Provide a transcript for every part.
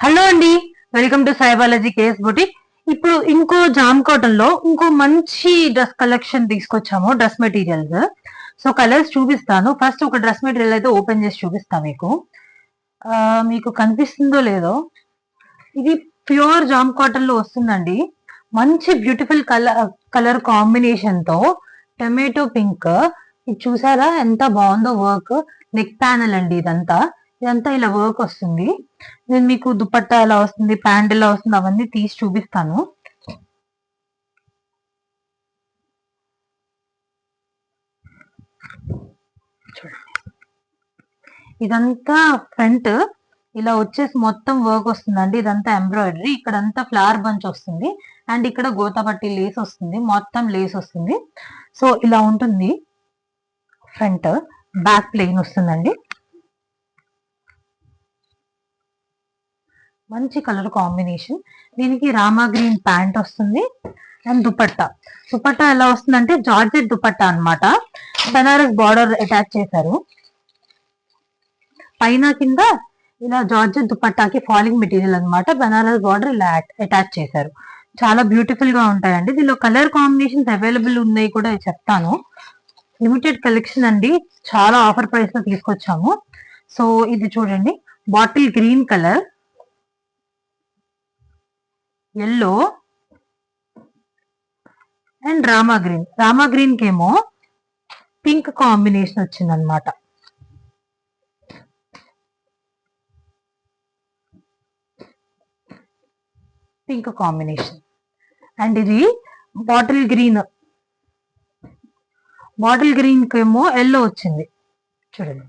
Hello అండి, welcome to సైబాలజీ KS boutique. ఇప్పుడు ఇంకో జామ్ కాటన్ లో ఇంకో మంచి డ్రెస్ కలెక్షన్ తీసుకొచ్చాము. Dress materials. సో కలర్స్ చూపిస్తాను. ఫస్ట్ ఒక డ్రెస్ మెటీరియల్ అయితే ఓపెన్ చేసి చూపిస్తాను మీకు. మీకు కనిపిస్తుందో లేదో, ఇది ప్యూర్ జామ్ కాటన్ లో వస్తుందండి. మంచి బ్యూటిఫుల్ కలర్ కాంబినేషన్ తో టొమాటో పింక్. ఇది చూసారా ఎంత బాగుందో వర్క్. నెక్ ప్యానల్ అండి ఇదంతా ఇలా వర్క్ వస్తుంది. నేను మీకు దుపట్టా ఎలా వస్తుంది, ప్యాంట్ ఎలా వస్తుంది అవన్నీ తీసి చూపిస్తాను. చూడండి, ఇదంతా ఫ్రంట్ ఇలా వచ్చేసి మొత్తం వర్క్ వస్తుందండి. ఇదంతా ఎంబ్రాయిడరీ. ఇక్కడంతా ఫ్లవర్ బంచ్ వస్తుంది అండ్ ఇక్కడ గోతాపట్టి లేస్ వస్తుంది. మొత్తం లేస్ వస్తుంది. సో ఇలా ఉంటుంది ఫ్రంట్. బ్యాక్ ప్లెయిన్ వస్తుందండి. మంచి కలర్ కాంబినేషన్. దీనికి రామా గ్రీన్ ప్యాంట్ వస్తుంది అండ్ దుపట్టా ఎలా వస్తుందంటే జార్జెట్ దుపట్టా అన్నమాట. బనారస్ బార్డర్ అటాచ్ చేశారు. పైన కింద ఇలా జార్జెట్ దుపట్టాకి ఫాలింగ్ మెటీరియల్ అన్నమాట. బనారస్ బార్డర్ ఇలా అటాచ్ చేశారు. చాలా బ్యూటిఫుల్ గా ఉంటాయండి. దీనిలో కలర్ కాంబినేషన్స్ అవైలబుల్ ఉన్నాయి కూడా చెప్తాను. లిమిటెడ్ కలెక్షన్ అండి. చాలా ఆఫర్ ప్రైస్ లో తీసుకొచ్చాము. సో ఇది చూడండి, bottle green colour, yellow and రామా గ్రీన్ కేమో పింక్ కాంబినేషన్ వచ్చింది అనమాట. పింక్ కాంబినేషన్ అండ్ ఇది బాటిల్ గ్రీన్ కేమో ఎల్లో వచ్చింది. చూడండి,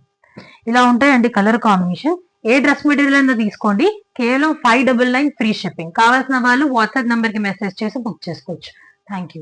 ఇలా ఉంటాయండి కలర్ కాంబినేషన్. ఏ డ్రెస్ మెటీరియల్ అయినా తీసుకోండి. కేవలం 599 ఫ్రీ షిప్పింగ్. కావాల్సిన వాళ్ళు వాట్సాప్ నంబర్ కి మెసేజ్ చేసి బుక్ చేసుకోవచ్చు. Thank you.